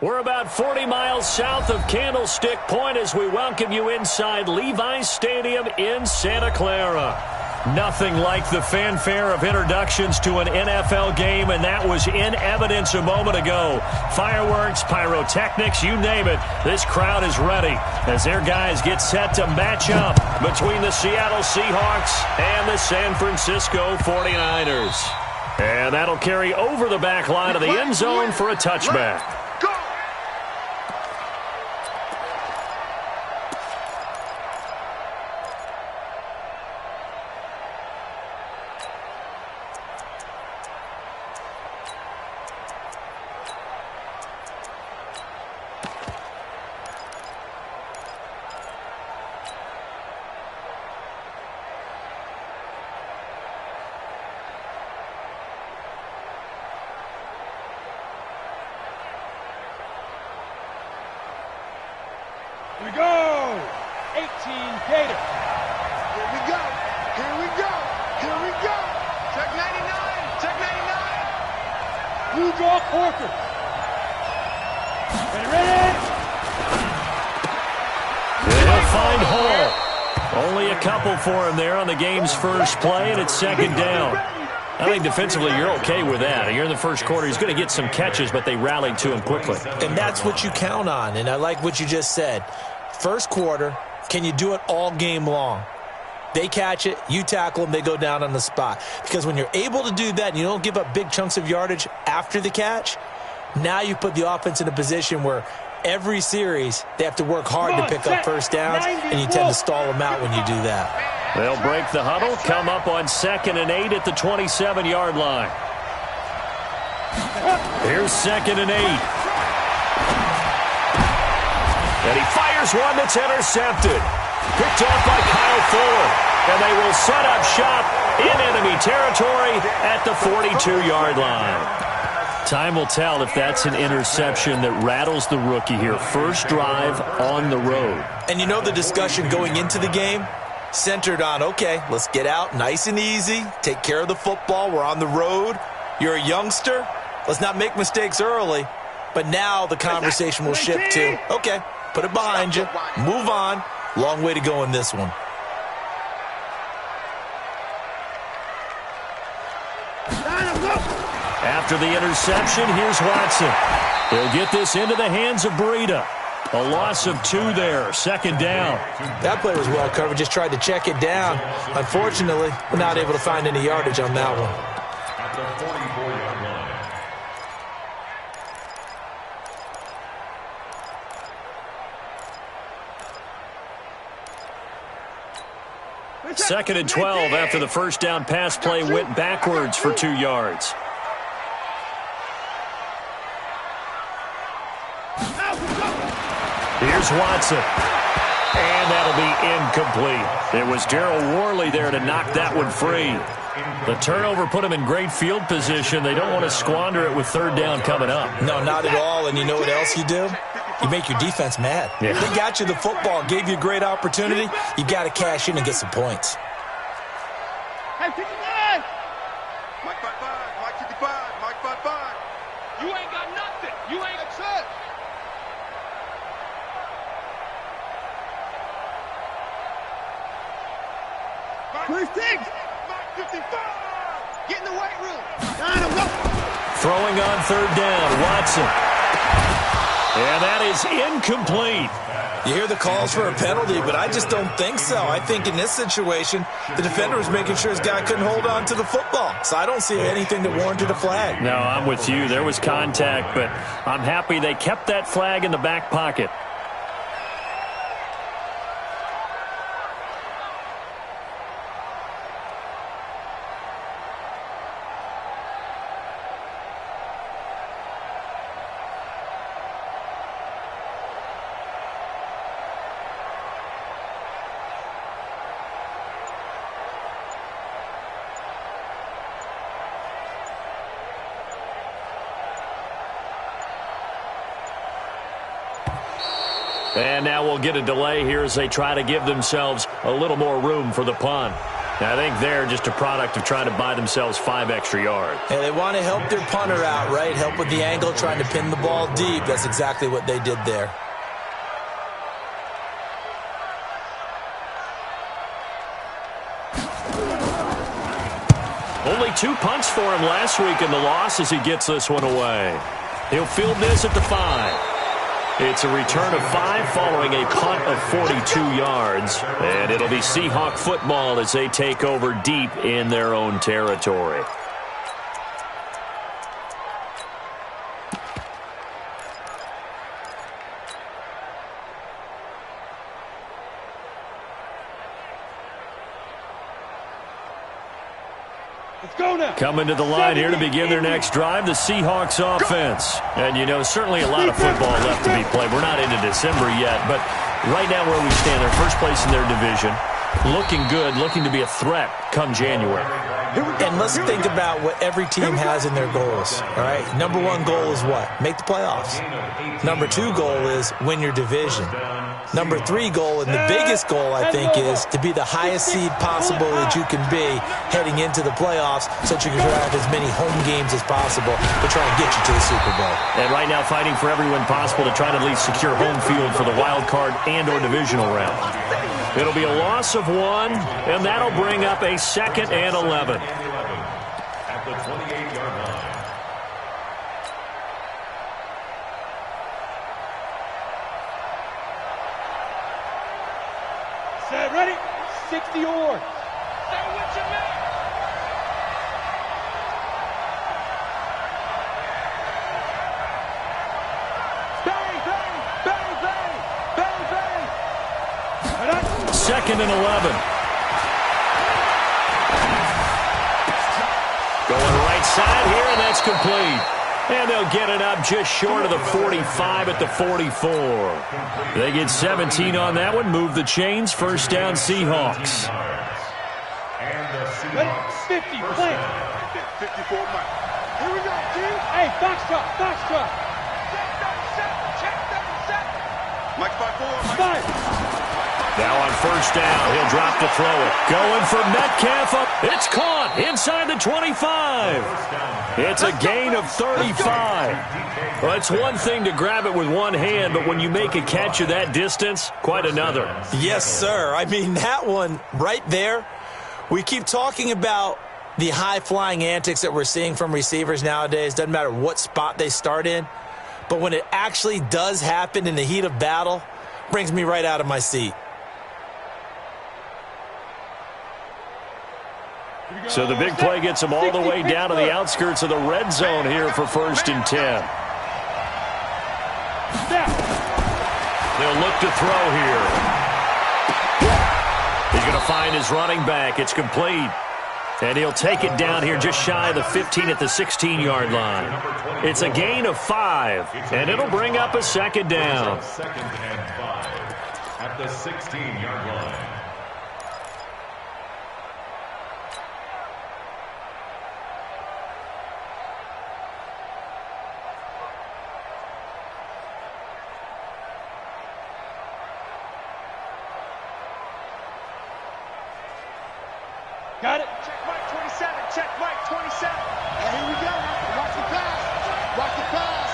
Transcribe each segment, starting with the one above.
We're about 40 miles south of Candlestick Point as we welcome you inside Levi's Stadium in Santa Clara. Nothing like the fanfare of introductions to an NFL game, and that was in evidence a moment ago. Fireworks, pyrotechnics, you name it. This crowd is ready as their guys get set to match up between the Seattle Seahawks and the San Francisco 49ers. And that'll carry over the back line of the end zone for a touchback. Here we go! 18 Gator. Here we go! Here we go! Here we go! Check 99! Check 99! Blue draw Corker. Ready! They'll find Hall. Only a couple for him there on the game's first play, and it's second down. I think defensively you're okay with that. You're in the first quarter. He's going to get some catches, but they rallied to him quickly. And that's what you count on, and I like what you just said. First quarter, can you do it all game long? They catch it, you tackle them, they go down on the spot. Because when you're able to do that and you don't give up big chunks of yardage after the catch, now you put the offense in a position where every series they have to work hard to pick up first downs, and you tend to stall them out when you do that. They'll break the huddle, come up on 2nd and 8 at the 27-yard line. Here's 2nd and 8. And he fires one that's intercepted. Picked off by Kyle Fuller. And they will set up shop in enemy territory at the 42-yard line. Time will tell if that's an interception that rattles the rookie here. First drive on the road. And you know the discussion going into the game? Centered on, okay, let's get out nice and easy, take care of the football, we're on the road, you're a youngster, let's not make mistakes early. But now the conversation will shift to, okay, put it behind you, move on, long way to go in this one. After the interception, here's Watson. He'll get this into the hands of Breida. A loss of 2 there, second down. That play was well covered, just tried to check it down. Unfortunately, we're not able to find any yardage on that one. At the 44-yard line. Second and 12 after the first down pass play went backwards for 2 yards. Here's Watson. And that'll be incomplete. It was Darryl Worley there to knock that one free. The turnover put him in great field position. They don't want to squander it with third down coming up. No, not at all. And you know what else you do? You make your defense mad. Yeah. They got you the football, gave you a great opportunity. You got to cash in and get some points. Hey, 59! Mike 55, Mike 55, Mike 55. You ain't got nothing. You ain't got shit. First thing. Mike 55. Get in the weight room. Throwing on third down, Watson. And that is incomplete. You hear the calls for a penalty, but I just don't think so. I think in this situation, the defender was making sure his guy couldn't hold on to the football. So I don't see anything that warranted a flag. No, I'm with you. There was contact, but I'm happy they kept that flag in the back pocket. And now we'll get a delay here as they try to give themselves a little more room for the punt. I think they're just a product of trying to buy themselves 5 extra yards. And they want to help their punter out, right? Help with the angle, trying to pin the ball deep. That's exactly what they did there. Only 2 punts for him last week in the loss as he gets this one away. He'll field this at the 5. It's a return of 5 following a punt of 42 yards. And it'll be Seahawk football as they take over deep in their own territory. Coming to the line here to begin their next drive, the Seahawks offense. And, you know, certainly a lot of football left to be played. We're not into December yet, but right now where we stand, they're first place in their division. Looking good, looking to be a threat come January. And let's think about what every team has in their goals, all right? Number 1 goal is what? Make the playoffs. Number 2 goal is win your division. Number 3 goal, and the biggest goal, I think, is to be the highest seed possible that you can be heading into the playoffs so that you can have as many home games as possible to try and get you to the Super Bowl. And right now fighting for every win possible to try to at least secure home field for the wild card and or divisional round. It'll be a loss of 1, and that'll bring up a 2nd and 11. At the 28-yard line. Set, ready? 60 yards. Say what you mean. Bang, bang, bang, bang, bang, bang. 2nd and 11. Going right side here, and that's complete. And they'll get it up just short of the 45 at the 44. They get 17 on that one. Move the chains. First down, Seahawks. And the Seahawks. 50, play. 54, Mike. Here we go, dude. Hey, box truck, box truck. Check 37. Mike 5-4. 5. Now on first down, he'll drop to throw it. Going for Metcalf up. It's caught inside the 25. It's a gain of 35. Well, it's one thing to grab it with one hand, but when you make a catch of that distance, quite another. Yes, sir. I mean, that one right there, we keep talking about the high-flying antics that we're seeing from receivers nowadays. Doesn't matter what spot they start in. But when it actually does happen in the heat of battle, brings me right out of my seat. So the big play gets them all the way down to the outskirts of the red zone here for 1st and 10. They'll look to throw here. He's going to find his running back. It's complete. And he'll take it down here just shy of the 15 at the 16-yard line. It's a gain of 5, and it'll bring up a 2nd down. 2nd and 5 at the 16-yard line. Got it. Check Mike 27. Check Mike 27. And here we go. Watch the pass. Watch the pass.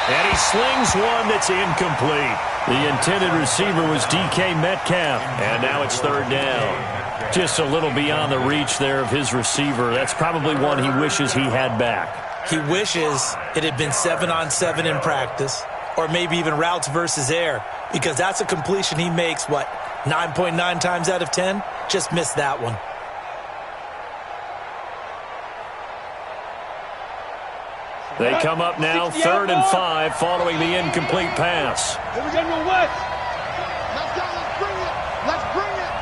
And he slings one that's incomplete. The intended receiver was DK Metcalf. And now it's 3rd down. Just a little beyond the reach there of his receiver. That's probably one he wishes he had back. He wishes it had been 7-on-7 in practice, or maybe even routes versus air, because that's a completion he makes, 9.9 times out of 10? Just missed that one. They come up now 3rd and 5 following the incomplete pass. Here we go, General West. Let's go. Let's bring it. Let's bring it.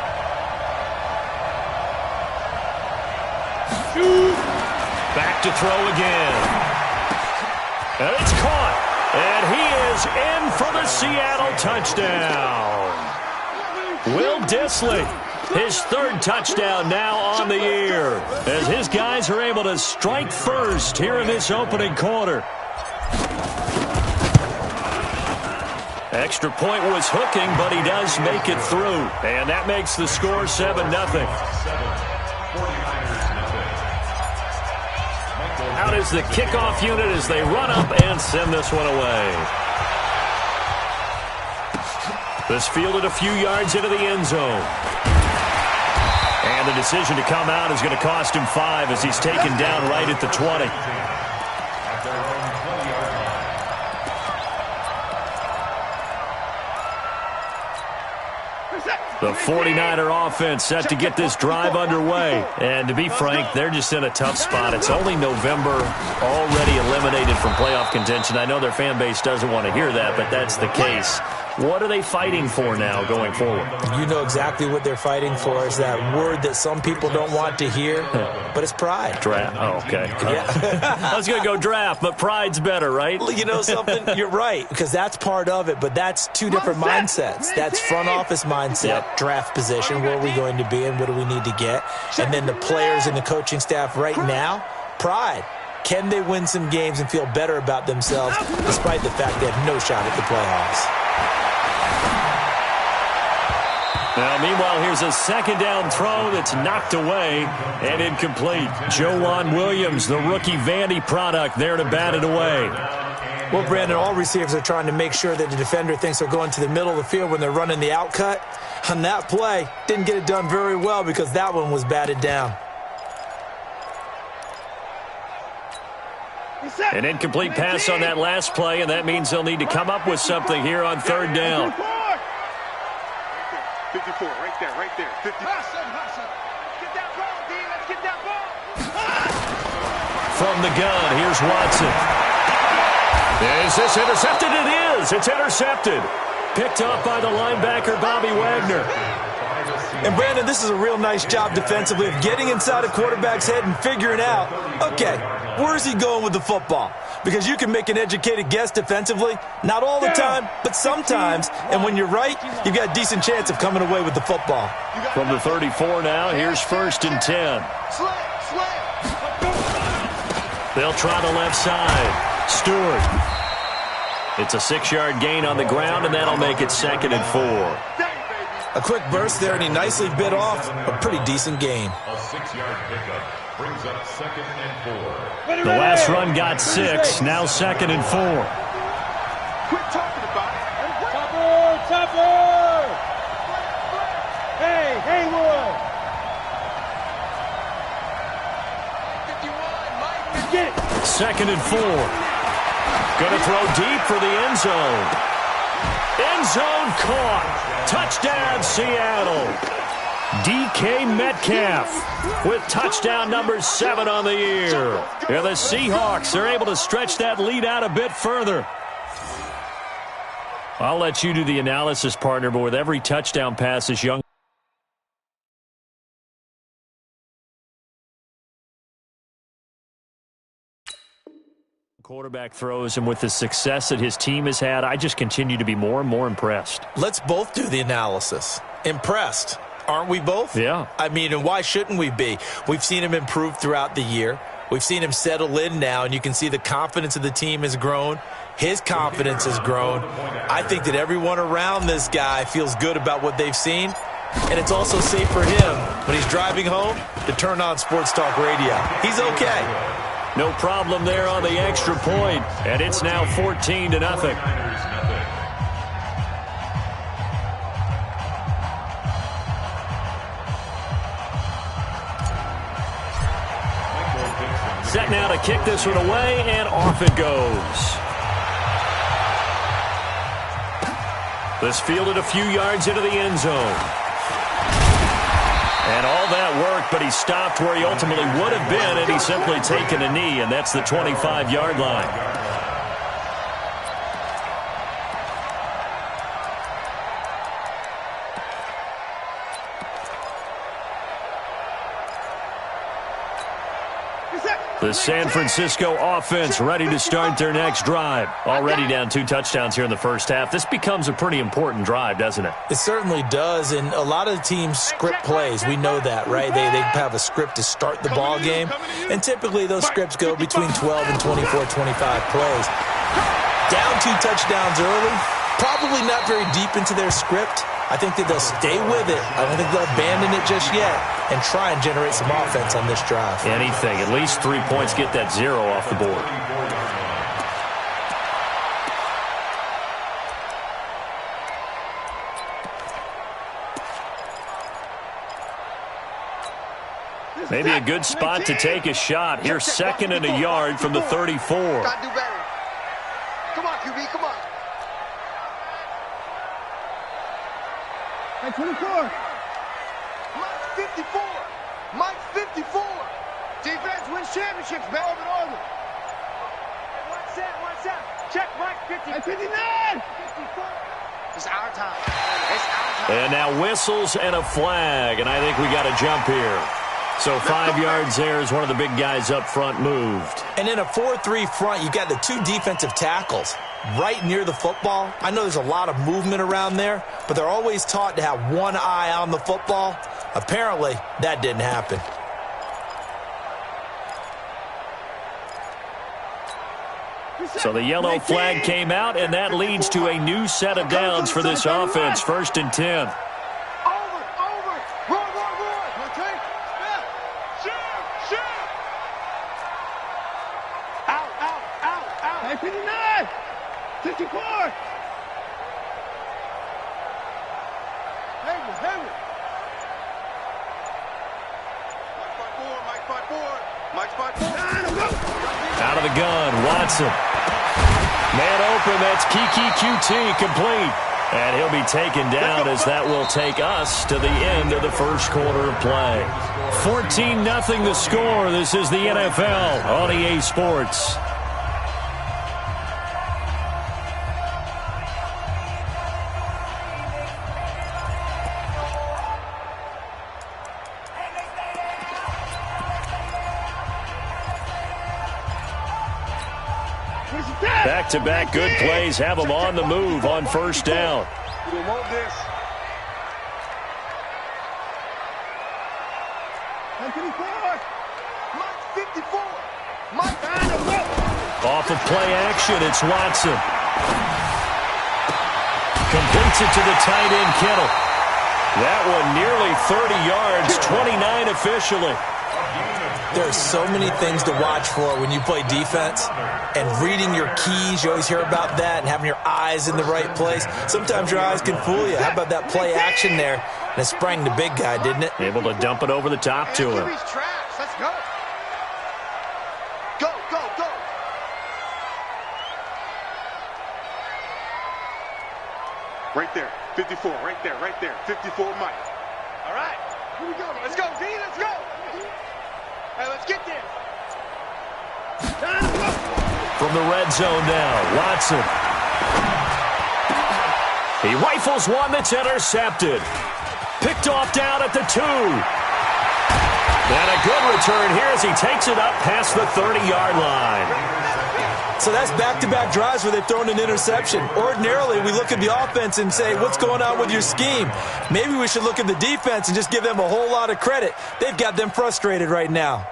Shoot. Back to throw again. And it's caught. And he is in for the Seattle touchdown. Will Dissly, his 3rd touchdown now on the year, as his guys are able to strike first here in this opening quarter. Extra point was hooking, but he does make it through. And that makes the score 7-0. Out is the kickoff unit as they run up and send this one away. This fielded a few yards into the end zone. And the decision to come out is going to cost him 5 as he's taken down right at the 20. The 49er offense set to get this drive underway. And to be frank, they're just in a tough spot. It's only November, already eliminated from playoff contention. I know their fan base doesn't want to hear that, but that's the case. What are they fighting for now going forward? You know exactly what they're fighting for. Is that word that some people don't want to hear, but it's pride. Draft. Oh, okay. Yeah. I was going to go draft, but pride's better, right? You know something? You're right, because that's part of it, but that's two different mindsets. That's front office mindset, draft position, where are we going to be and what do we need to get? And then the players and the coaching staff right now, pride. Can they win some games and feel better about themselves despite the fact they have no shot at the playoffs? Now, meanwhile, here's a second down throw that's knocked away and incomplete. Joejuan Williams, the rookie Vandy product, there to bat it away. Well, Brandon, all receivers are trying to make sure that the defender thinks they're going to the middle of the field when they're running the out cut. On that play, didn't get it done very well because that one was batted down. An incomplete pass on that last play, and that means they'll need to come up with something here on third down. 54, right there. 50. Get that ball, D. Let's get that ball. From the gun, here's Watson. Is this intercepted? It is. It's intercepted. Picked up by the linebacker, Bobby Wagner. And, Brandon, this is a real nice job defensively of getting inside a quarterback's head and figuring out, okay, where's he going with the football? Because you can make an educated guess defensively, not all the time, but sometimes. And when you're right, you've got a decent chance of coming away with the football. From the 34 now, here's 1st and 10. They'll try the left side. Stewart. It's a 6-yard gain on the ground, and that'll make it 2nd and 4. A quick burst there, and he nicely bit off a pretty decent gain. A 6-yard pickup brings up 2nd and 4. The last run got 6, now 2nd and 4. Quit talking about it. Topper! Hey, Haywood! 51, Mike. Get it. 2nd and 4. Going to throw deep for the end zone. End zone caught. Touchdown, Seattle. DK Metcalf with touchdown number 7 on the year. And the Seahawks are able to stretch that lead out a bit further. I'll let you do the analysis, partner, but with every touchdown pass this young quarterback throws, and with the success that his team has had, I just continue to be more and more impressed. Let's both do the analysis. Impressed. Aren't we both? Yeah. I mean, and why shouldn't we be? We've seen him improve throughout the year. We've seen him settle in now, and you can see the confidence of the team has grown. His confidence has grown. I think that everyone around this guy feels good about what they've seen, and it's also safe for him when he's driving home to turn on Sports Talk Radio. He's okay. No problem there on the extra point, and it's now 14-0. Set now to kick this one away, and off it goes. This fielded a few yards into the end zone. And all that worked, but he stopped where he ultimately would have been, and he's simply taken a knee, and that's the 25-yard line. The San Francisco offense ready to start their next drive. Already down 2 touchdowns here in the first half. This becomes a pretty important drive, doesn't it? It certainly does, and a lot of teams script plays. We know that, right? They have a script to start the ball game, and typically those scripts go between 12 and 24, 25 plays. Down 2 touchdowns early, Probably not very deep into their script. I think that they'll stay with it. I don't think they'll abandon it just yet and try and generate some offense on this drive. Anything. At least 3 points, get that 0 off the board. Maybe a good spot to take a shot. Here, 2nd and a yard from the 34. Gotta do better. Come on, QB, come on. Hey, 24. Mike's 54. Mike's 54. Defense wins championships, man. Over. One set. Check Mike 50. Hey, 59. 54. It's our time. It's our time. And now whistles and a flag, and I think we got to jump here. So 5 yards there as one of the big guys up front moved. And in a 4-3 front, you got the 2 defensive tackles right near the football. I know there's a lot of movement around there, but they're always taught to have one eye on the football. Apparently, that didn't happen. So the yellow flag came out, and that leads to a new set of downs for this offense. 1st and 10. Out. 59. 54. Hayward. Mike 5-4. Out of the gun, Watson. Man open, that's Kiki QT complete. And he'll be taken down as that will take us to the end of the first quarter of play. 14-0 the score. This is the NFL on EA Sports. Back-to-back good plays have them on the move on 1st down. We want this. Mike 54. Mike Off of play action, it's Watson. Completes it to the tight end, Kittle. That one nearly 30 yards, 29 officially. There's so many things to watch for when you play defense, and reading your keys, you always hear about that, and having your eyes in the right place. Sometimes your eyes can fool you. How about that play action there? And it sprang the big guy, didn't it? Able to dump it over the top to him. Let's go. Go. Right there. 54. Right there. 54 Mike. All right. Here we go. Let's go, D. Let's go. Hey, let's get this. From the red zone now, Watson. He rifles one that's intercepted. Picked off down at the 2. And a good return here as he takes it up past the 30-yard line. So that's back-to-back drives where they've thrown an interception. Ordinarily, we look at the offense and say, what's going on with your scheme? Maybe we should look at the defense and just give them a whole lot of credit. They've got them frustrated right now.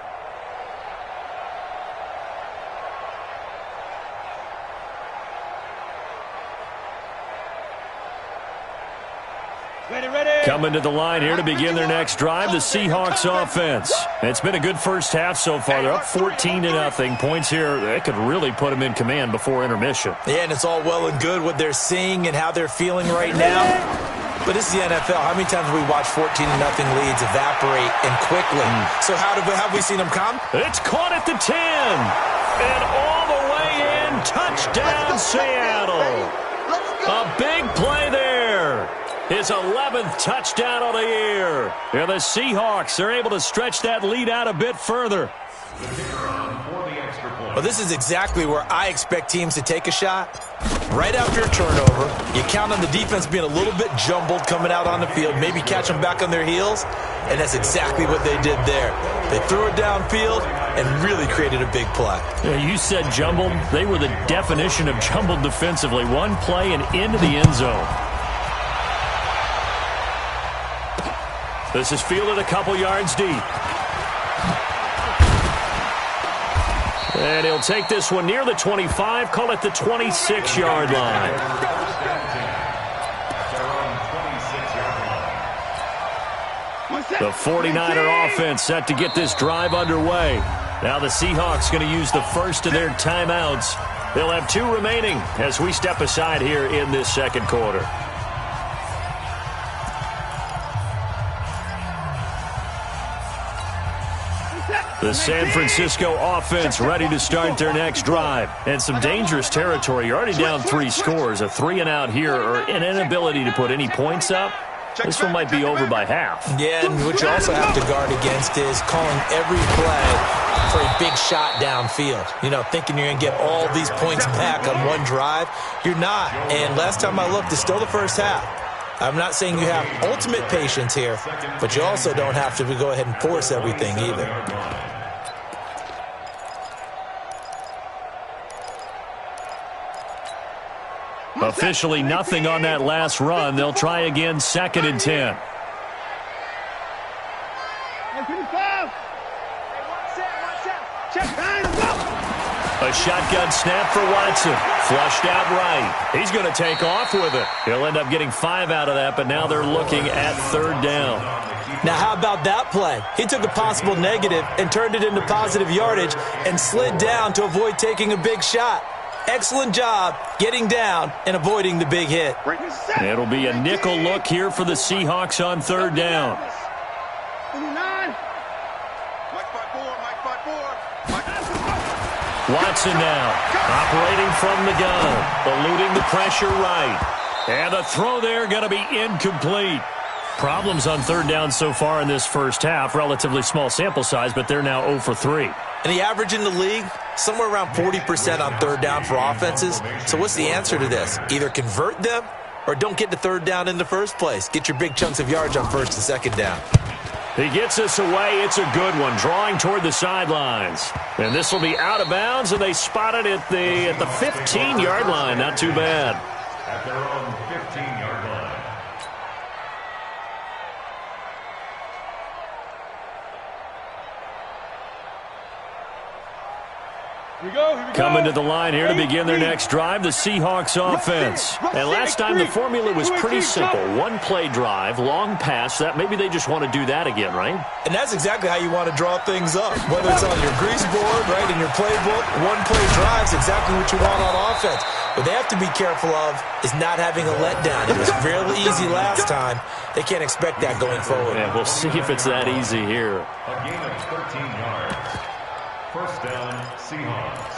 Coming to the line here to begin their next drive, the Seahawks offense. It's been a good first half so far. They're up 14-0. Points here, they could really put them in command before intermission. Yeah, and it's all well and good what they're seeing and how they're feeling right now. But this is the NFL. How many times have we watched 14-0 leads evaporate and quickly? So have we seen them come? It's caught at the 10. And all the way in, touchdown Seattle. A big play there. His 11th touchdown of the year. And the Seahawks are able to stretch that lead out a bit further. Well, this is exactly where I expect teams to take a shot. Right after a turnover, you count on the defense being a little bit jumbled coming out on the field, maybe catch them back on their heels, and that's exactly what they did there. They threw it downfield and really created a big play. Yeah, you said jumbled. They were the definition of jumbled defensively. One play and into the end zone. This is fielded a couple yards deep. And he'll take this one near the 25, call it the 26-yard line. The 49er offense set to get this drive underway. Now the Seahawks going to use the first of their timeouts. They'll have 2 remaining as we step aside here in this second quarter. The San Francisco offense ready to start their next drive. And some dangerous territory. You're already down 3 scores. A 3-and-out here or an inability to put any points up. This one might be over by half. Yeah, and what you also have to guard against is calling every play for a big shot downfield. You know, thinking you're going to get all these points back on one drive. You're not. And last time I looked, it's still the first half. I'm not saying you have ultimate patience here, but you also don't have to go ahead and force everything either. Officially nothing on that last run. They'll try again, 2nd and 10. A shotgun snap for Watson. Flushed out right. He's going to take off with it. He'll end up getting 5 out of that, but now they're looking at 3rd down. Now, how about that play? He took a possible negative and turned it into positive yardage and slid down to avoid taking a big shot. Excellent job getting down and avoiding the big hit. It'll be a nickel look here for the Seahawks on 3rd down. Watson now, operating from the gun, eluding the pressure right. And the throw there going to be incomplete. Problems on 3rd down so far in this first half. Relatively small sample size, but they're now 0 for 3. And the average in the league, somewhere around 40% on 3rd down for offenses. So what's the answer to this? Either convert them or don't get to 3rd down in the first place. Get your big chunks of yards on 1st and 2nd down. He gets us away. It's a good one, drawing toward the sidelines. And this will be out of bounds, and they spot it at the 15-yard line. Not too bad. At their own 15-yard line. Here we go. Coming to the line here to begin their next drive, the Seahawks offense. And last time the formula was pretty simple. 1-play drive, long pass. That maybe they just want to do that again, right? And that's exactly how you want to draw things up. Whether it's on your grease board, right, in your playbook, 1-play drive is exactly what you want on offense. What they have to be careful of is not having a letdown. It was fairly easy last time. They can't expect that going forward. Yeah, we'll see if it's that easy here. A gain of 13 yards. 1st down, Seahawks.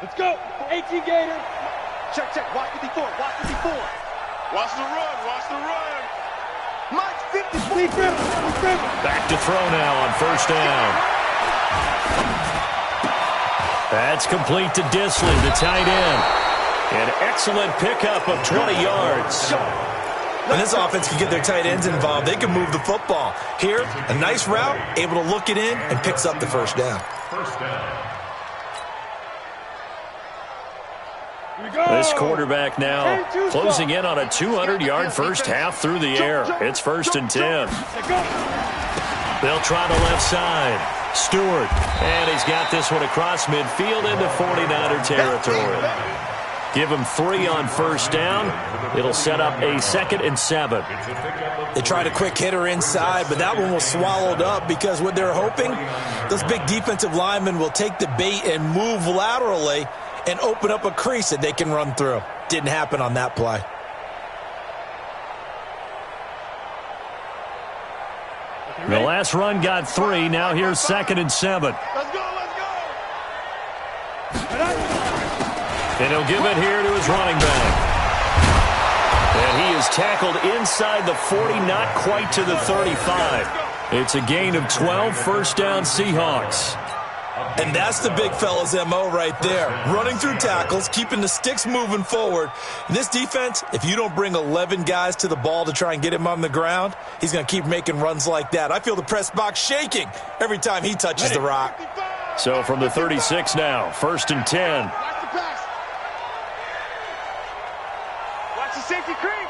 Let's go. 18 Gator. Check, check. Watch 54. Watch 54. Watch the run. Watch the run. Mike 54. Back to throw now on 1st down. That's complete to Disley, the tight end. An excellent pickup of 20 yards. When this offense can get their tight ends involved, they can move the football. Here, a nice route, able to look it in, and picks up the 1st down. 1st down. This quarterback now closing in on a 200-yard first half through the air. It's 1st and 10. They'll try the left side. Stewart, and he's got this one across midfield into 49er territory. Give him 3 on 1st down. It'll set up a 2nd and 7. They tried a quick hitter inside, but that one was swallowed up because what they're hoping, those big defensive linemen will take the bait and move laterally and open up a crease that they can run through. Didn't happen on that play. The last run got 3. Now here's 2nd and 7. Let's go. And he'll give it here to his running back. And he is tackled inside the 40, not quite to the 35. It's a gain of 12, 1st down Seahawks. And that's the big fella's MO right there. Running through tackles, keeping the sticks moving forward. In this defense, if you don't bring 11 guys to the ball to try and get him on the ground, he's going to keep making runs like that. I feel the press box shaking every time he touches the rock. So from the 36 now, 1st and 10. Watch the pass. Watch the safety creep.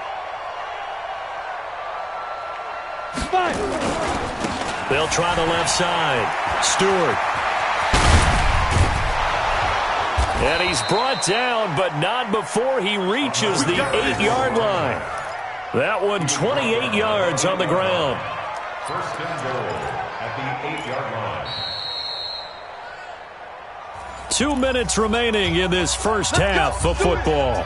They'll try the left side. Stewart. And he's brought down, but not before he reaches the 8-yard line. That one 28 yards on the ground. 1st and goal at the 8-yard line. 2 minutes remaining in this first half of football.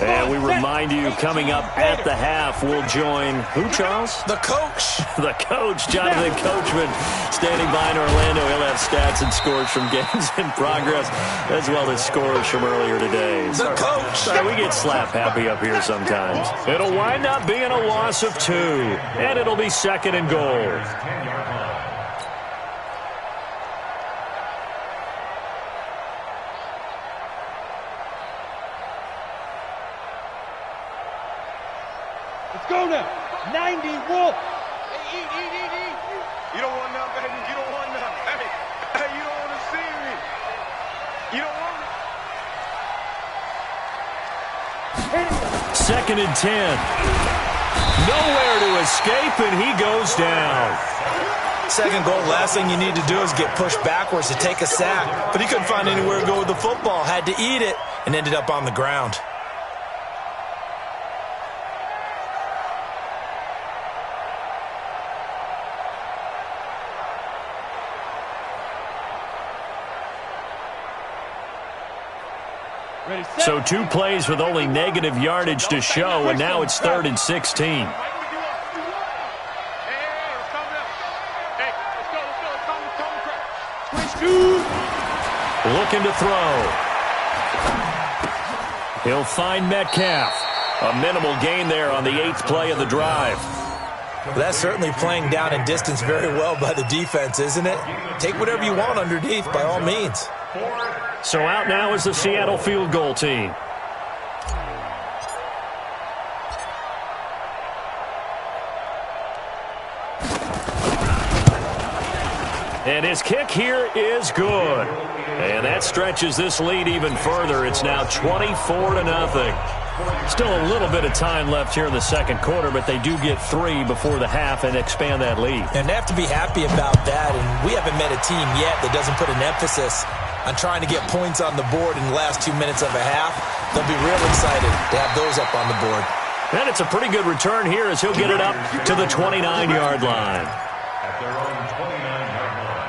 And we remind you, coming up at the half, we'll join who, Charles? The coach. The coach, Jonathan Coachman, standing by in Orlando. He'll have stats and scores from games in progress, as well as scores from earlier today. The coach. Sorry, we get slap happy up here sometimes. It'll wind up being a loss of 2, and it'll be 2nd and goal. 10-yard line. Let's go now. 90 Wolf. Hey, eat. You don't want none, baby. You don't want none. Hey, you don't want to see me. You don't want me. 2nd and 10. Nowhere to escape, and he goes down. 2nd goal, last thing you need to do is get pushed backwards to take a sack. But he couldn't find anywhere to go with the football. Had to eat it and ended up on the ground. So 2 plays with only negative yardage to show, and now it's 3rd and 16. Hey, let's go. Looking to throw. He'll find Metcalf. A minimal gain there on the 8th play of the drive. That's certainly playing down and distance very well by the defense, isn't it? Take whatever you want underneath, by all means. So out now is the Seattle field goal team. And his kick here is good. And that stretches this lead even further. It's now 24-0. Still a little bit of time left here in the 2nd quarter, but they do get 3 before the half and expand that lead. And they have to be happy about that. And we haven't met a team yet that doesn't put an emphasis on trying to get points on the board in the last 2 minutes of a half. They'll be real excited to have those up on the board. And it's a pretty good return here as he'll get it up to the 29-yard line. At their own 29-yard line.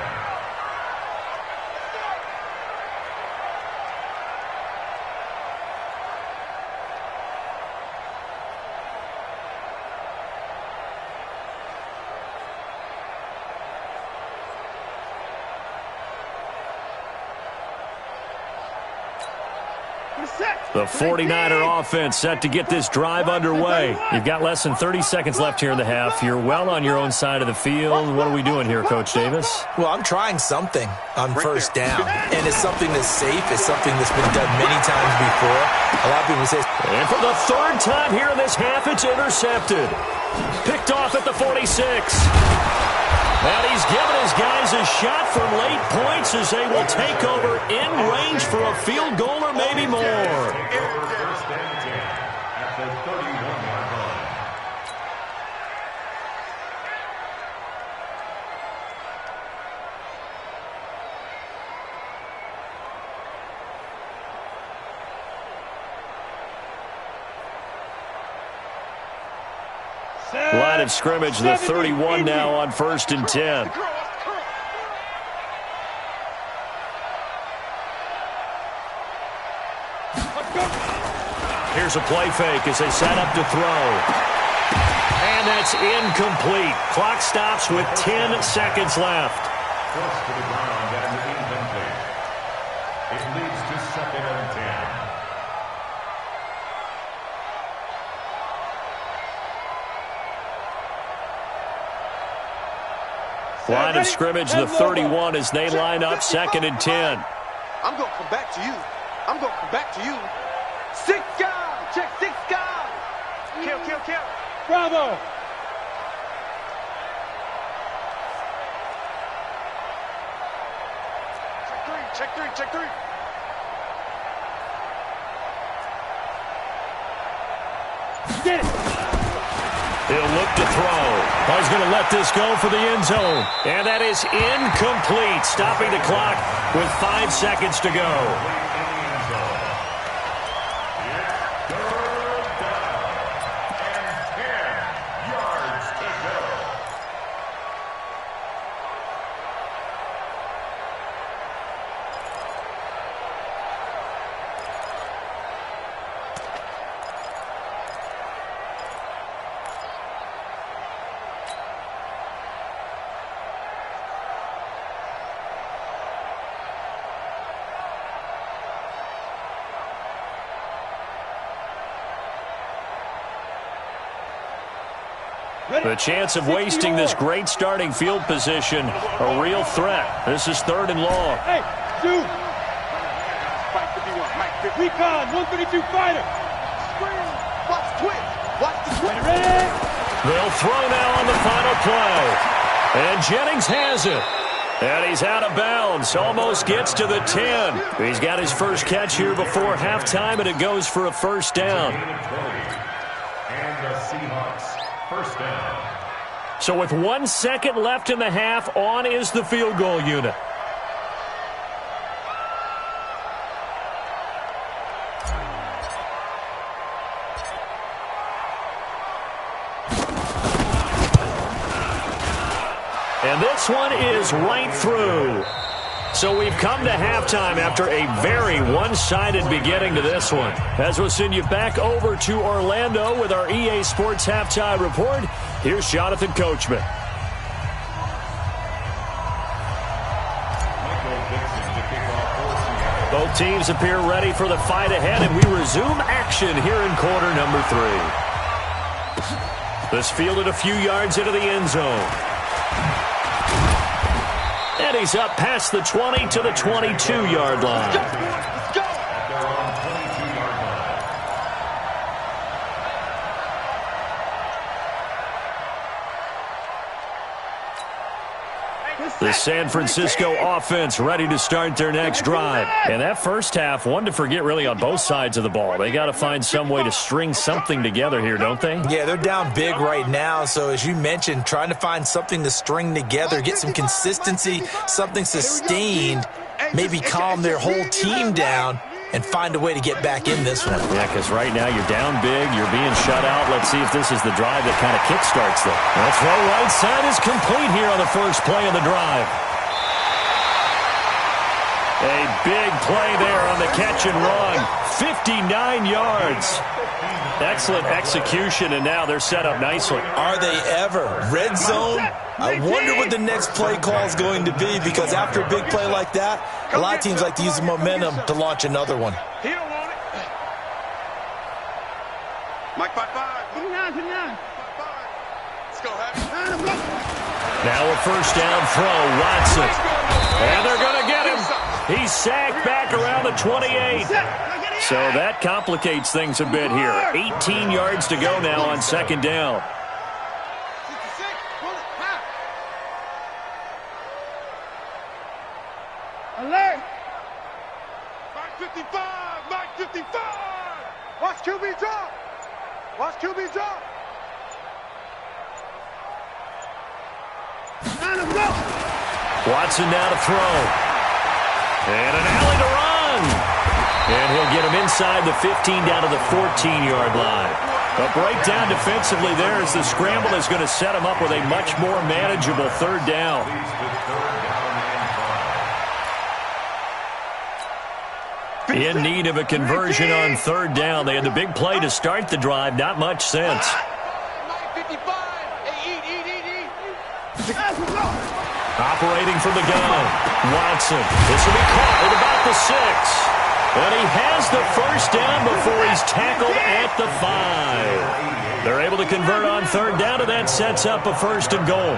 The 49er offense set to get this drive underway. You've got less than 30 seconds left here in the half. You're well on your own side of the field. What are we doing here, Coach Davis? Well, I'm trying something on 1st down. And it's something that's safe. It's something that's been done many times before. A lot of people say... And for the 3rd time here in this half, it's intercepted. Picked off at the 46. And he's given his guys a shot for late points as they will take over in range for a field goal or maybe more. 1st and 10 at the 31-yard line. Line of scrimmage, the 31 now on 1st and 10. Here's a play fake as they set up to throw. And that's incomplete. Clock stops with 10 seconds left. Forced to the ground and incomplete. It leads to 2nd and 10. Line of scrimmage, the 31 as they line up 2nd and 10. I'm going to come back to you. I'm going to come back to you. 6 guys. Check 6 guys. Kill, kill, kill. Bravo. Check three, check three. Get it. He'll look to throw. He's going to let this go for the end zone. And that is incomplete, stopping the clock with 5 seconds to go. The chance of wasting this great starting field position, a real threat. This is 3rd and long. Hey, shoot. Recon, 132 fighter. Watch the twist. Watch the twist. Ready? They'll throw now on the final play. And Jennings has it. And he's out of bounds. Almost gets to the 10. He's got his first catch here before halftime, and it goes for a first down. And the Seahawks, first down. So with 1 second left in the half, on is the field goal unit. And this one is right through. So we've come to halftime after a very one-sided beginning to this one. As we'll send you back over to Orlando with our EA Sports Halftime Report, here's Jonathan Coachman. Both teams appear ready for the fight ahead, and we resume action here in quarter number 3. This fielded a few yards into the end zone. And he's up past the 20 to the 22-yard line. Let's go. At their own 22-yard line. The San Francisco offense ready to start their next drive. And that first half, one to forget really on both sides of the ball. They got to find some way to string something together here, don't they? Yeah, they're down big right now. So as you mentioned, trying to find something to string together, get some consistency, something sustained, maybe calm their whole team down and find a way to get back in this one. Yeah, because right now you're down big, you're being shut out. Let's see if this is the drive that kind of kickstarts them. That throw right side is complete here on the first play of the drive. A big play there on the catch and run. 59 yards. Excellent execution, and now they're set up nicely. Are they ever? Red zone? I wonder what the next play call is going to be, because after a big play like that, a lot of teams like to use the momentum to launch another one. He don't want it. Mike 5-5. 59. Let's go, Happy. Now a first down throw, Watson. And they're going to get him. He's sacked back around the 28. So that complicates things a bit here. 18 yards to go now on second down. Alert. Mike 55. Mike 55. Watch QB drop. Watch QB drop. Watson now to throw. And an alley to run. And he'll get him inside the 15 down to the 14-yard line. A breakdown defensively there as the scramble is going to set him up with a much more manageable third down. In need of a conversion on third down. They had the big play to start the drive. Not much sense. Mike 55. Hey, eat. Operating from the gun. Watson. This will be caught at about the 6. And he has the first down before he's tackled at the 5. They're able to convert on third down, and that sets up a first and goal.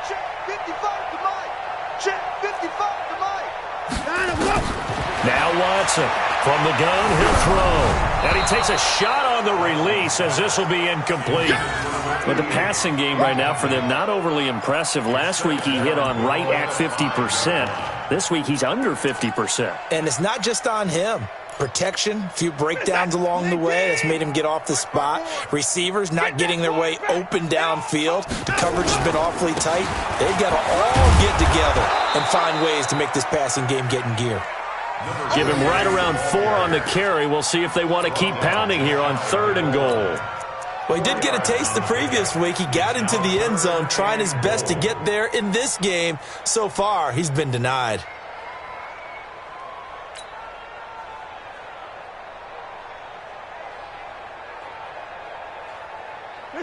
Check 55 to Mike. Check 55 to Mike. From the gun, he'll throw. And he takes a shot on the release as this will be incomplete. But the passing game right now for them, not overly impressive. Last week he hit on right at 50%. This week he's under 50%. And it's not just on him. Protection, a few breakdowns along the way that's made him get off the spot. Receivers not getting their way open downfield. The coverage has been awfully tight. They've got to all get together and find ways to make this passing game get in gear. Give him right around 4 on the carry. We'll see if they want to keep pounding here on 3rd and goal. Well, he did get a taste the previous week. He got into the end zone trying his best to get there in this game. So far, he's been denied.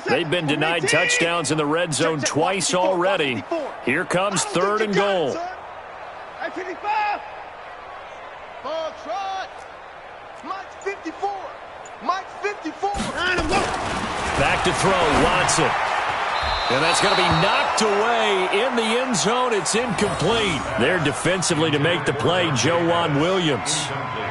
They've been denied touchdowns in the red zone twice already. Here comes 3rd and goal. Ball trot. Mike's 54. Mike's 54. Back to throw, Watson. And that's going to be knocked away in the end zone. It's incomplete. There defensively to make the play, Joejuan Williams.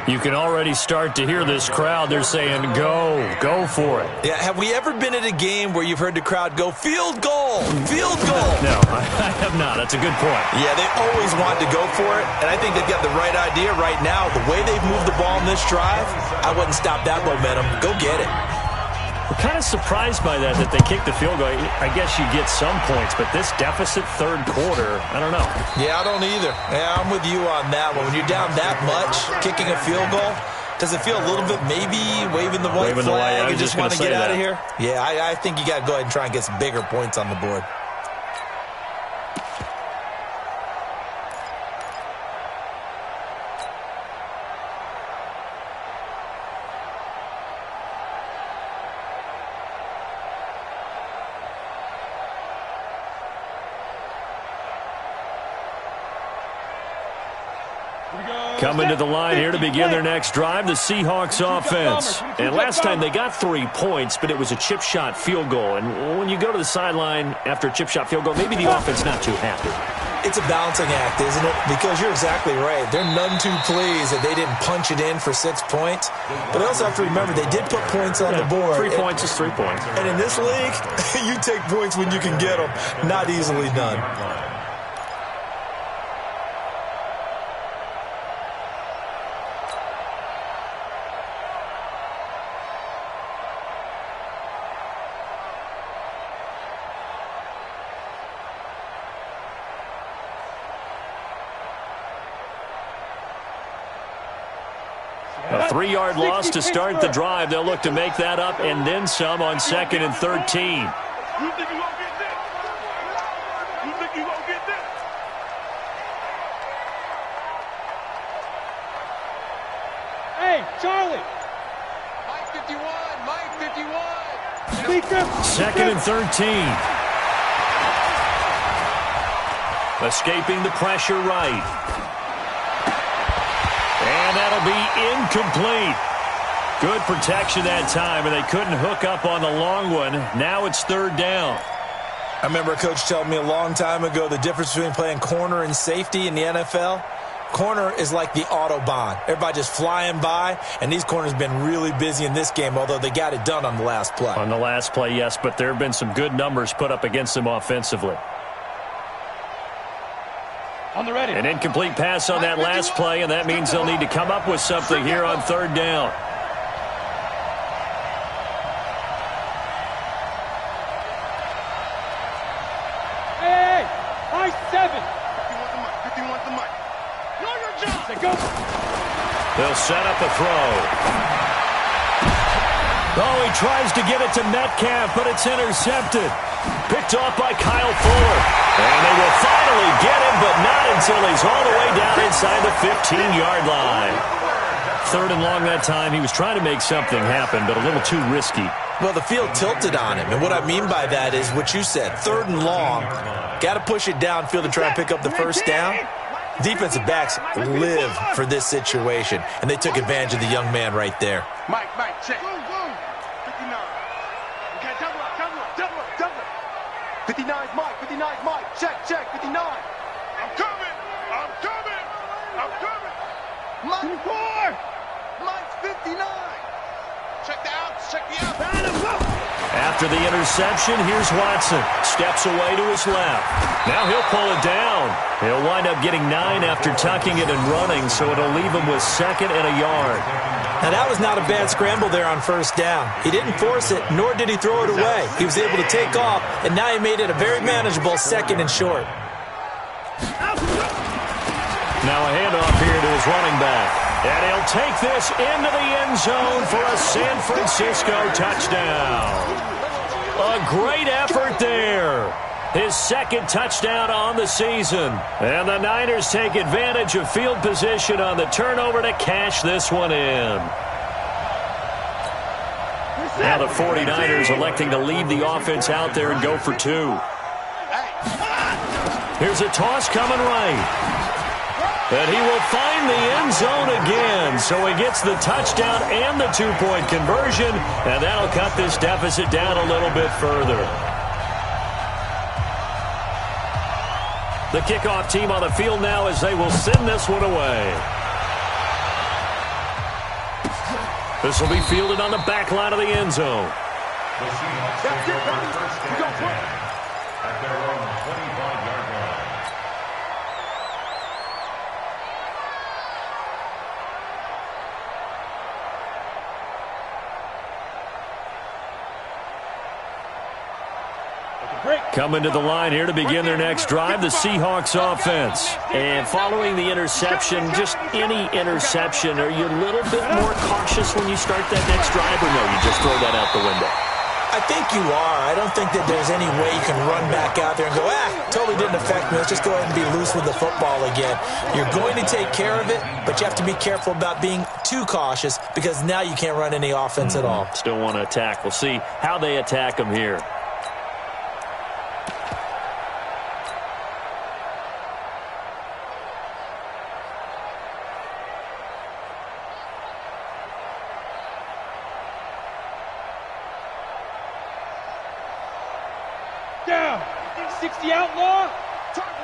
You can already start to hear this crowd. They're saying, go for it. Yeah, have we ever been at a game where you've heard the crowd go, field goal, field goal? No, I have not. That's a good point. Yeah, they always want to go for it, and I think they've got the right idea right now. The way they've moved the ball in this drive, I wouldn't stop that momentum. Go get it. We're kind of surprised by that they kicked the field goal. I guess you get some points, but this deficit 3rd quarter, I don't know. Yeah, I don't either. Yeah, I'm with you on that one. When you're down that much, kicking a field goal, does it feel a little bit maybe waving the white flag and just want to get out of here? Yeah, I think you got to go ahead and try and get some bigger points on the board. Coming to the line here to begin their next drive, the Seahawks offense. And last time they got 3 points, but it was a chip shot field goal. And when you go to the sideline after a chip shot field goal, maybe the offense not too happy. It's a balancing act, isn't it? Because you're exactly right. They're none too pleased that they didn't punch it in for 6 points. But they also have to remember they did put points on the board. 3 points is 3 points. And in this league, you take points when you can get them. Not easily done. A 3-yard loss to start the drive. They'll look to make that up and then some on 2nd and 13. You think you gonna get this? You think you gonna get this? Hey, Charlie! Mike 51. Mike 51. Speaker! 2nd and 13. Escaping the pressure right. And that'll be incomplete. Good protection that time, and they couldn't hook up on the long one. Now it's 3rd down. I remember a coach telling me a long time ago the difference between playing corner and safety in the NFL. Corner is like the Autobahn. Everybody just flying by, and these corners have been really busy in this game, although they got it done on the last play. On the last play, yes, but there have been some good numbers put up against them offensively. On the ready. An incomplete pass on that last play, and that means they'll need to come up with something here on 3rd down. Hey! High 7! 51 to Mike. Know your job. Say go! They'll set up a throw. Oh, he tries to get it to Metcalf, but it's intercepted. Picked off by Kyle Fuller. And they will finally get him, but not until he's all the way down inside the 15-yard line. 3rd and long that time. He was trying to make something happen, but a little too risky. Well, the field tilted on him, and what I mean by that is what you said, 3rd and long. Got to push it downfield to try and pick up the first down. Defensive backs live for this situation, and they took advantage of the young man right there. Mike, check. 59. Okay, double up. 59's Mike. Check. 59. I'm coming. Mike. 59. Check the outs. Check the outs. After the interception, here's Watson. Steps away to his left. Now he'll pull it down. He'll wind up getting 9 after tucking it and running, so it'll leave him with 2nd and a yard. Now, that was not a bad scramble there on 1st down. He didn't force it, nor did he throw it away. He was able to take off, and now he made it a very manageable 2nd and short. Now a handoff here to his running back. And he'll take this into the end zone for a San Francisco touchdown. A great effort there. His 2nd touchdown on the season. And the Niners take advantage of field position on the turnover to cash this one in. Now the 49ers electing to leave the offense out there and go for 2. Here's a toss coming right. And he will find the end zone again. So he gets the touchdown and the 2-point conversion. And that'll cut this deficit down a little bit further. The kickoff team on the field now as they will send this one away. This will be fielded on the back line of the end zone. The Seahawks take over 1st and 10 at their own 25-yard line. Coming to the line here to begin their next drive, the Seahawks offense. And following the interception, just any interception, are you a little bit more cautious when you start that next drive, or no, you just throw that out the window? I think you are. I don't think that there's any way you can run back out there and go, totally didn't affect me. Let's just go ahead and be loose with the football again. You're going to take care of it, but you have to be careful about being too cautious because now you can't run any offense at all. Still want to attack. We'll see how they attack them here. Down. 60 outlaw. Target.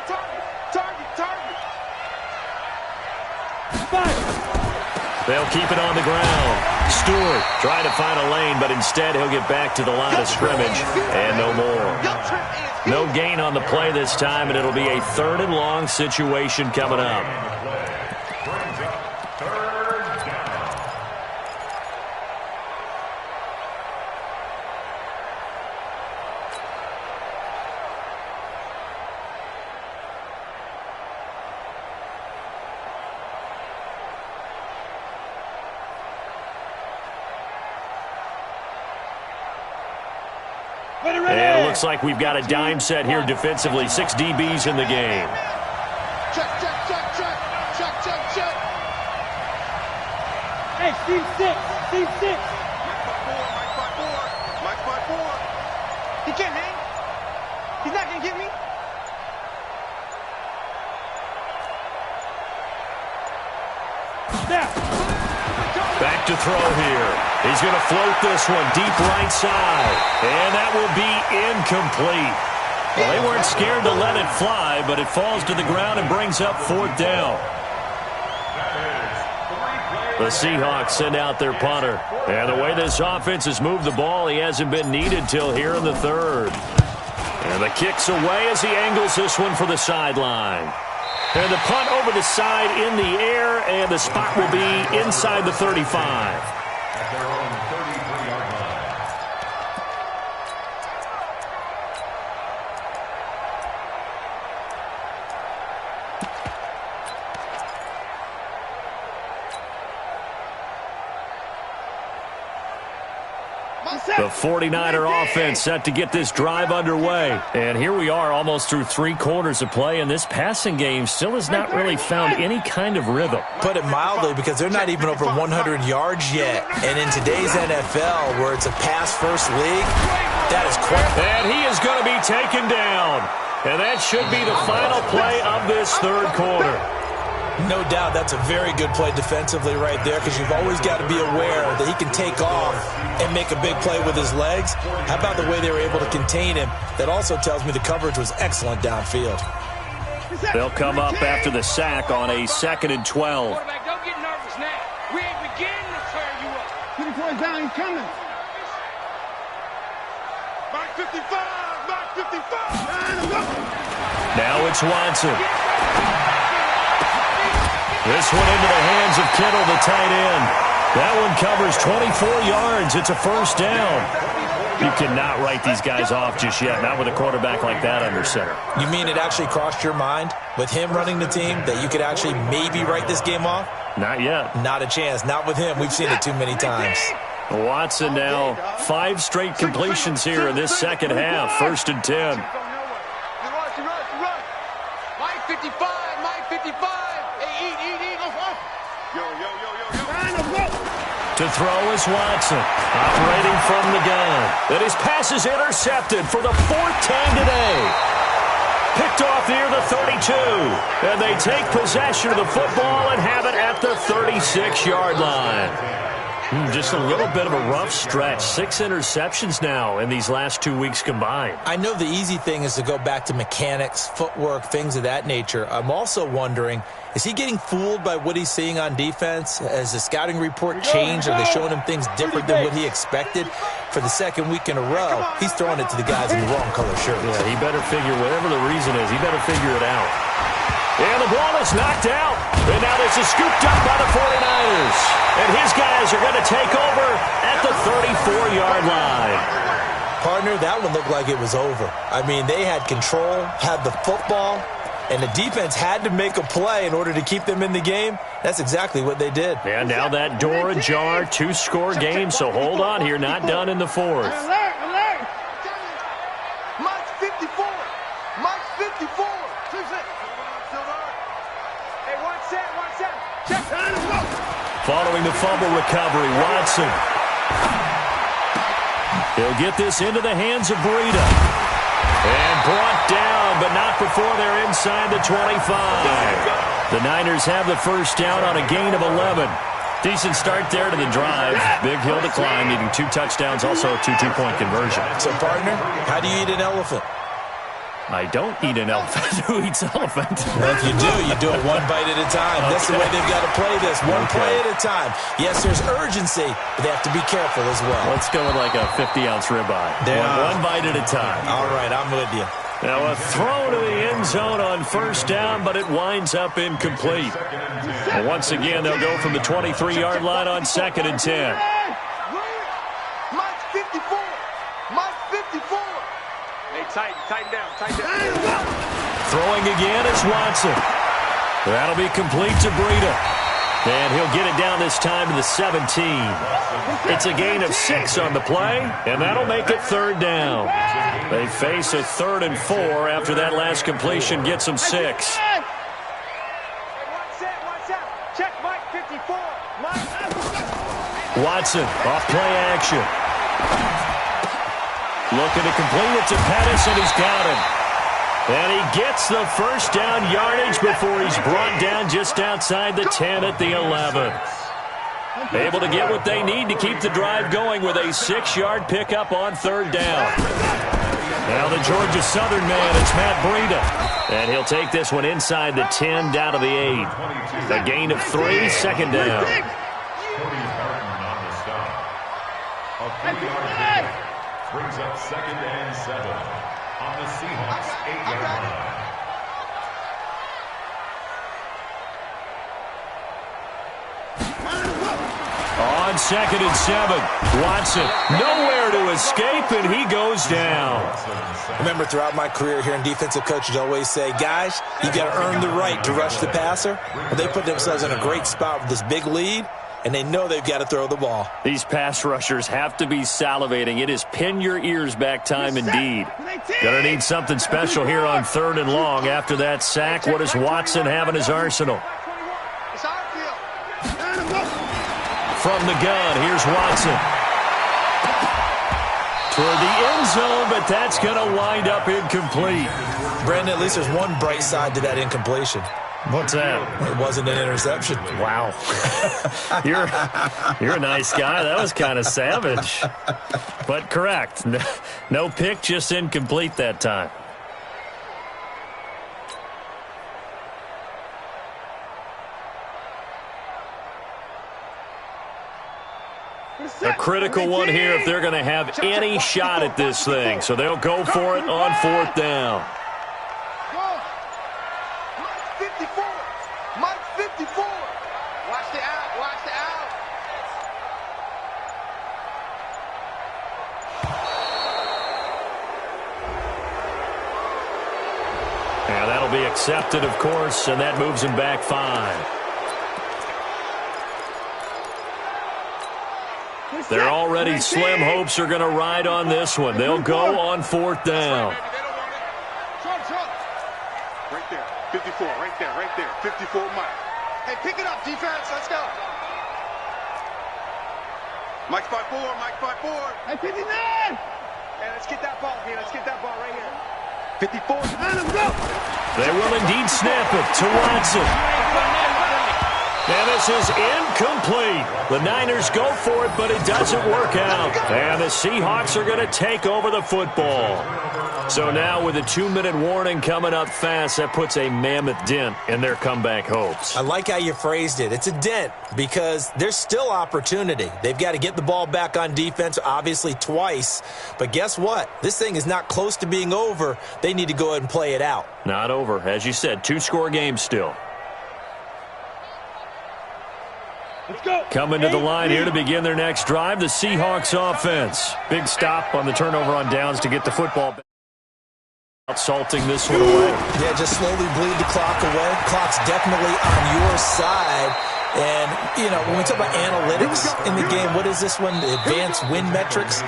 5. They'll keep it on the ground. Stewart trying to find a lane, but instead he'll get back to the line of scrimmage and no more. No gain on the play this time, and it'll be a 3rd and long situation coming up. Brings up 3rd down. And it looks like we've got a dime set here defensively. 6 DBs in the game. Check. Hey, Steve 6. Mike 5-4. He can't hang. He's not going to get me. Back to throw here. He's going to float this one deep right side. And that will be incomplete. Well, they weren't scared to let it fly, but it falls to the ground and brings up 4th down. The Seahawks send out their punter. And the way this offense has moved the ball, he hasn't been needed till here in the 3rd. And the kick's away as he angles this one for the sideline. And the punt over the side in the air, and the spot will be inside the 35. At their own 33-yard line. The 49er offense set to get this drive underway. And here we are almost through 3 quarters of play, and this passing game still has not really found any kind of rhythm. Put it mildly, because they're not even over 100 yards yet. And in today's NFL, where it's a pass-first league, that is quite... And he is going to be taken down. And that should be the final play of this 3rd quarter. No doubt that's a very good play defensively right there, because you've always got to be aware that he can take off and make a big play with his legs. How about the way they were able to contain him? That also tells me the coverage was excellent downfield. They'll come up after the sack on a 2nd and 12. Quarterback, don't get nervous now. We ain't beginning the third coming for his down. He's coming. Mark 55! Mark 55! Now it's Watson. This one into the hands of Kittle, the tight end. That one covers 24 yards. It's a first down. You cannot write these guys off just yet, not with a quarterback like that under center. You mean it actually crossed your mind with him running the team that you could actually maybe write this game off? Not yet. Not a chance. Not with him. We've seen it too many times. Watson now 5 straight completions here in this second half. 1st and 10. Mike 55! Mike 55! Hey, eat! Yo. To throw is Watson, operating from the gun. And his pass is intercepted for the 4th time today. Picked off near the 32. And they take possession of the football and have it at the 36-yard line. Just a little bit of a rough stretch. 6 interceptions now in these last 2 weeks combined. I know the easy thing is to go back to mechanics, footwork, things of that nature. I'm also wondering, is he getting fooled by what he's seeing on defense? Has the scouting report changed? Are they showing him things different than what he expected? For the second week in a row, he's throwing it to the guys in the wrong color shirts. Yeah, he better figure, whatever the reason is, he better figure it out. And the ball is knocked out. And now this is scooped up by the 49ers. And his guys are going to take over at the 34-yard line. Partner, that one looked like it was over. I mean, they had control, had the football, and the defense had to make a play in order to keep them in the game. That's exactly what they did. And now that door ajar, 2-score game, so hold on here, not done in the 4th. Alert! Mike 54! Mike 54! Hey, one set. Check. Following the fumble recovery, Watson. He'll get this into the hands of Breida. And brought down, but not before they're inside the 25. The Niners have the first down on a gain of 11. Decent start there to the drive. Big hill to climb, needing 2 touchdowns, also a 2 two-point conversion. So, partner, how do you eat an elephant? I don't eat an elephant. Who eats elephant? Well, if you do it one bite at a time. Okay. That's the way they've got to play this. One play at a time. Yes, there's urgency, but they have to be careful as well. Let's go with like a 50-ounce ribeye. One bite at a time. All right, I'm with you. Now a throw to the end zone on first down, but it winds up incomplete. And once again, they'll go from the 23-yard line on 2nd and 10. Mike 54! Mike 54! Hey, tighten down. Throwing again is Watson. That'll be complete to Breida. And he'll get it down this time to the 17. It's a gain of 6 on the play, and that'll make it 3rd down. They face a 3rd and 4 after that last completion gets them 6. One set. Check Mike 54. Watson, off play action. Looking to complete it to Pettis, and he's got him. And he gets the first down yardage before he's brought down just outside the 10 at the 11. Able to get what they need to keep the drive going with a 6-yard pickup on 3rd down. Now the Georgia Southern man, it's Matt Breida. And he'll take this one inside the 10 down to the 8. A gain of 3, 2nd down. Brings up 2nd and 7 on the Seahawks 8-yard line. On 2nd and 7, Watson nowhere to escape, and he goes down. Remember, throughout my career here in defensive coaches always say, guys, you got to earn the right to rush the passer. Well, they put themselves in a great spot with this big lead, and they know they've got to throw the ball. These pass rushers have to be salivating. It is pin your ears back time indeed. Gonna need something special here on 3rd and long. After that sack, what does Watson have in his arsenal? From the gun, here's Watson. Toward the end zone, but that's gonna wind up incomplete. Brandon, at least there's one bright side to that incompletion. What's that? It wasn't an interception. Wow. You're a nice guy. That was kind of savage. But correct. No pick, just incomplete that time. A critical one here if they're going to have any shot at this thing. So they'll go for it on 4th down. Mike 54. Mike 54. Watch the out. Watch the out. And that'll be accepted, of course, and that moves him back 5. They're already slim hopes are going to ride on this one. They'll go on 4th down. Right there, 54, right there, right there. 54, Mike. Hey, pick it up, defense. Let's go. Mike 5-4, Mike 5-4. Hey, 59. Hey, let's get that ball here. Let's get that ball right here. 54. Let's go. They will indeed snap it to Watson. And this is incomplete. The Niners go for it, but it doesn't work out. And the Seahawks are going to take over the football. So now with a 2-minute warning coming up fast, that puts a mammoth dent in their comeback hopes. I like how you phrased it. It's a dent because there's still opportunity. They've got to get the ball back on defense, obviously twice. But guess what? This thing is not close to being over. They need to go ahead and play it out. Not over. As you said, 2-score game still. Coming to the line here to begin their next drive, the Seahawks offense. Big stop on the turnover on downs to get the football back. Salting this one away. Yeah, just slowly bleed the clock away. Clock's definitely on your side. And, you know, when we talk about analytics in the game, what is this one? The advanced win metrics?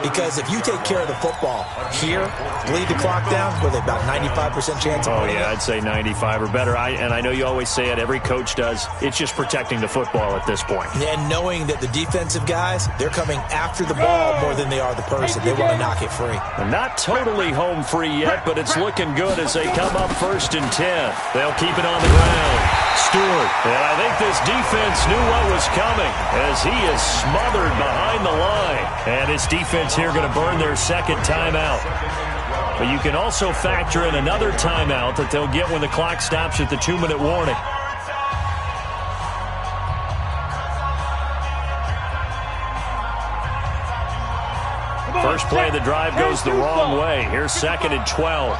Because if you take care of the football here, bleed the clock down, with about 95% chance of winning. I'd say 95 or better. And I know you always say it, every coach does. It's just protecting the football at this point. And knowing that the defensive guys, they're coming after the ball more than they are the person. They want to knock it free. And not totally home free yet, but it's looking good as they come up 1st and 10. They'll keep it on the ground. Stewart, and I think this defense knew what was coming as he is smothered behind the line. And this defense here going to burn their 2nd timeout. But you can also factor in another timeout that they'll get when the clock stops at the 2-minute warning. First play of the drive goes the wrong way. Here's 2nd and 12.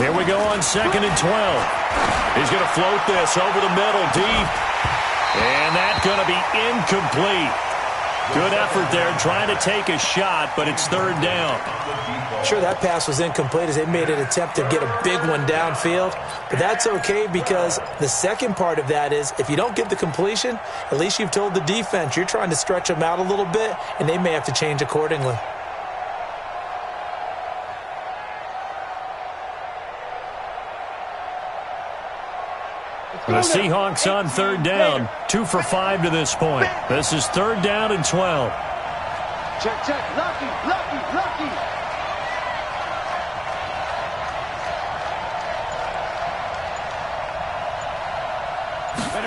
Here we go on 2nd and 12. He's going to float this over the middle deep. And that's going to be incomplete. Good effort there trying to take a shot, but it's 3rd down. Sure, that pass was incomplete as they made an attempt to get a big one downfield. But that's okay because the second part of that is if you don't get the completion, at least you've told the defense you're trying to stretch them out a little bit, and they may have to change accordingly. The Seahawks on 3rd down, 2 for 5 to this point. This is 3rd down and 12. Check, check. Lucky, lucky, lucky.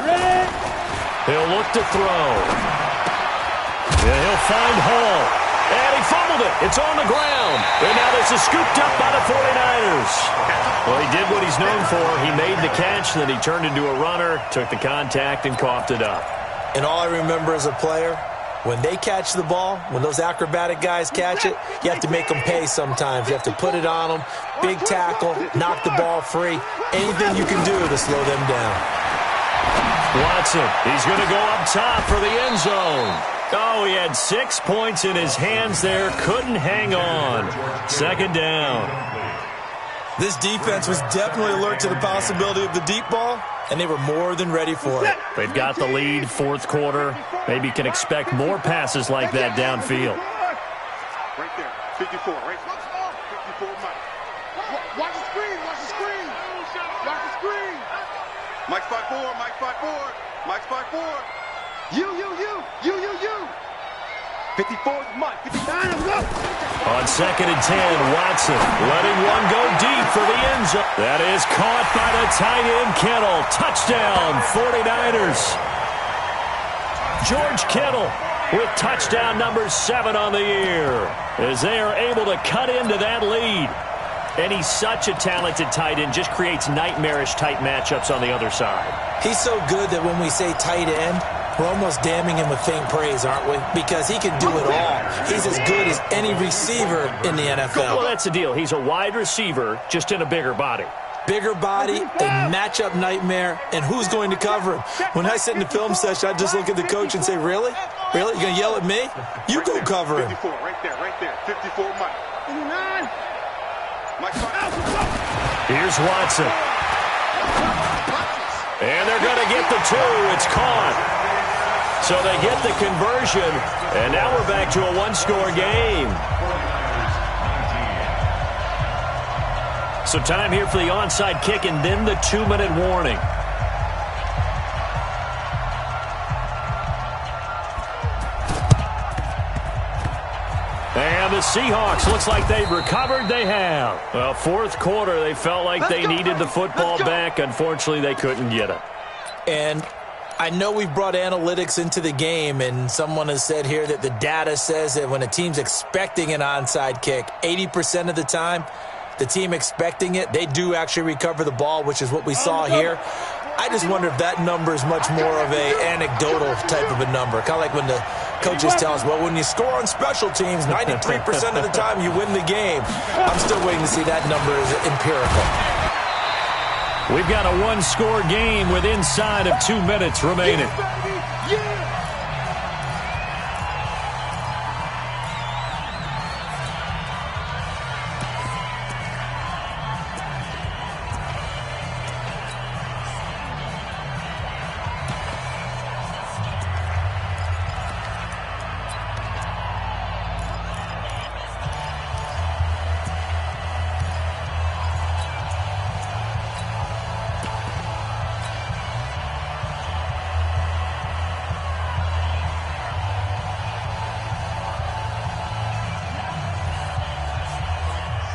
Ready? He'll look to throw. And he'll find Hall. And he fumbled it. It's on the ground. And now this is scooped up by the 49ers. Well, he did what he's known for. He made the catch, then he turned into a runner, took the contact, and coughed it up. And all I remember as a player, when they catch the ball, when those acrobatic guys catch it, you have to make them pay sometimes. You have to put it on them, big tackle, knock the ball free, anything you can do to slow them down. Watson, he's going to go up top for the end zone. Oh, he had 6 points in his hands there, couldn't hang on. 2nd down. This defense was definitely alert to the possibility of the deep ball, and they were more than ready for it. They've got the lead, 4th quarter. Maybe can expect more passes like that downfield. Right there, 54, right there. 54, Mike. Watch the screen, watch the screen. Watch the screen. Mike's 5-4, Mike's 5-4, Mike's 5-4. You. 54 is Mike. 59, let's go. On 2nd and 10, Watson letting one go deep for the end zone. That is caught by the tight end, Kittle. Touchdown, 49ers. George Kittle with touchdown number 7 on the year as they are able to cut into that lead. And he's such a talented tight end, just creates nightmarish-type matchups on the other side. He's so good that when we say tight end, we're almost damning him with faint praise, aren't we? Because he can do it all. He's as good as any receiver in the NFL. Well, that's the deal. He's a wide receiver, just in a bigger body. Bigger body, a matchup nightmare, and who's going to cover him? When I sit in the film session, I just look at the coach and say, really? Really? You're going to yell at me? You go cover him. 54, right there. 54, Mike. 59. Mike, here's Watson. And they're going to get the 2. It's caught. So they get the conversion, and now we're back to a one-score game. So time here for the onside kick and then the 2-minute warning. And the Seahawks, looks like they've recovered. They have. Well, fourth quarter, they felt like they needed the football back. Unfortunately, they couldn't get it. And I know we've brought analytics into the game, and someone has said here that the data says that when a team's expecting an onside kick, 80% of the time, the team expecting it, they do actually recover the ball, which is what we saw here. I just wonder if that number is much more of a anecdotal type of a number. Kind of like when the coaches tell us, well, when you score on special teams, 93% of the time you win the game. I'm still waiting to see that number is empirical. We've got a one-score game with inside of 2 minutes remaining.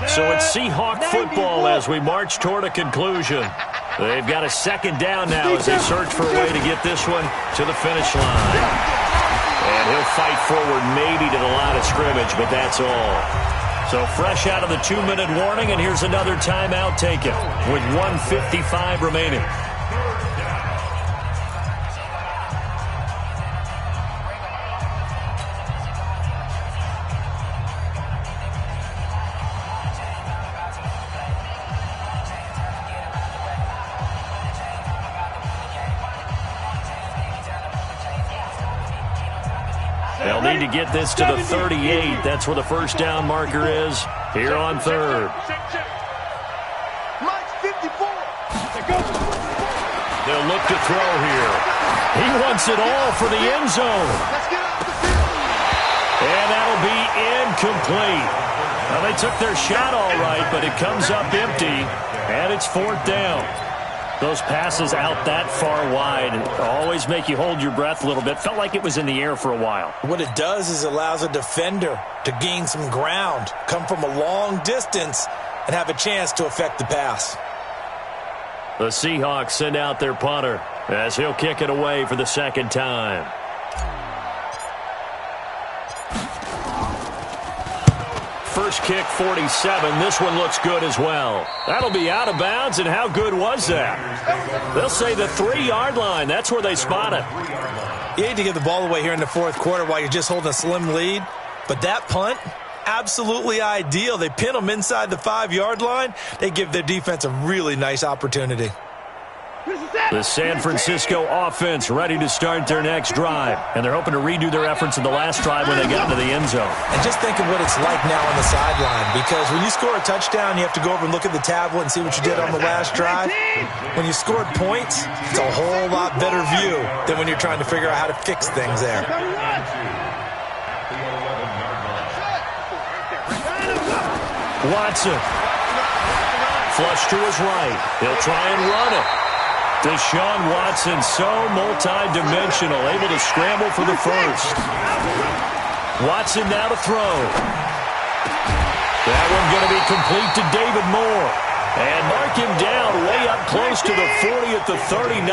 So it's Seahawk football as we march toward a conclusion. They've got a second down now as they search for a way to get this one to the finish line. And he'll fight forward maybe to the line of scrimmage, but that's all. So fresh out of the 2-minute warning, and here's another timeout taken with 1:55 remaining. They'll need to get this to the 38. That's where the first down marker is here on third. Mike's 54. They'll look to throw here. He wants it all for the end zone. Let's get off the field. And that'll be incomplete. Well, they took their shot all right, but it comes up empty, and it's fourth down. Those passes out that far wide always make you hold your breath a little bit. Felt like it was in the air for a while. What it does is allows a defender to gain some ground, come from a long distance, and have a chance to affect the pass. The Seahawks send out their punter as he'll kick it away for the second time. First kick, 47. This one looks good as well. That'll be out of bounds, and how good was that? They'll say the 3-yard line. That's where they spot it. You hate to give the ball away here in the fourth quarter while you're just holding a slim lead, but that punt, absolutely ideal. They pin them inside the 5-yard line. They give their defense a really nice opportunity. The San Francisco offense ready to start their next drive. And they're hoping to redo their efforts in the last drive when they got into the end zone. And just think of what it's like now on the sideline, because when you score a touchdown, you have to go over and look at the tablet and see what you did on the last drive. When you scored points, it's a whole lot better view than when you're trying to figure out how to fix things there. Watson. Flush to his right. He'll try and run it. Deshaun Watson, so multi-dimensional, able to scramble for the first. Watson now to throw. That one going to be complete to David Moore. And mark him down way up close to the 40 at the 39.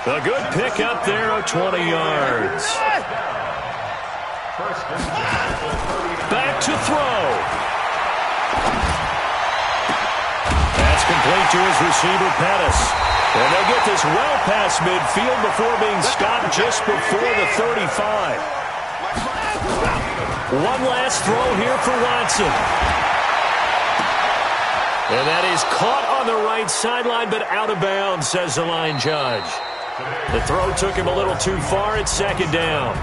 A good pickup there of 20 yards. Back to throw. complete to his receiver, Pettis. And they get this well past midfield before being stopped just before the 35. One last throw here for Watson. And that is caught on the right sideline, but out of bounds, says the line judge. The throw took him a little too far at second down.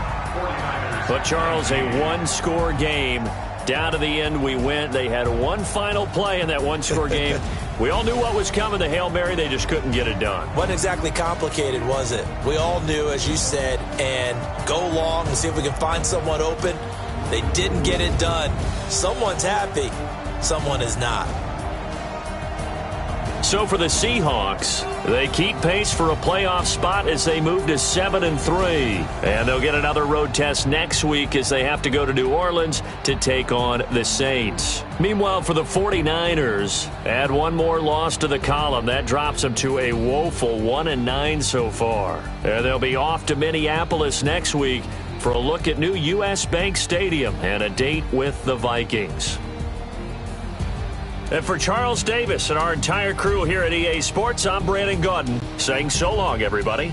But, Charles, a one-score game. Down to the end we went. They had one final play in that one-score game. We all knew what was coming, the Hail Mary. They just couldn't get it done. Wasn't exactly complicated, was it? We all knew, as you said, and go long and see if we can find someone open. They didn't get it done. Someone's happy. Someone is not. So for the Seahawks, they keep pace for a playoff spot as they move to 7-3. And they'll get another road test next week as they have to go to New Orleans to take on the Saints. Meanwhile, for the 49ers, add one more loss to the column. That drops them to a woeful 1-9 so far. And they'll be off to Minneapolis next week for a look at new U.S. Bank Stadium and a date with the Vikings. And for Charles Davis and our entire crew here at EA Sports, I'm Brandon Gaudin saying so long, everybody.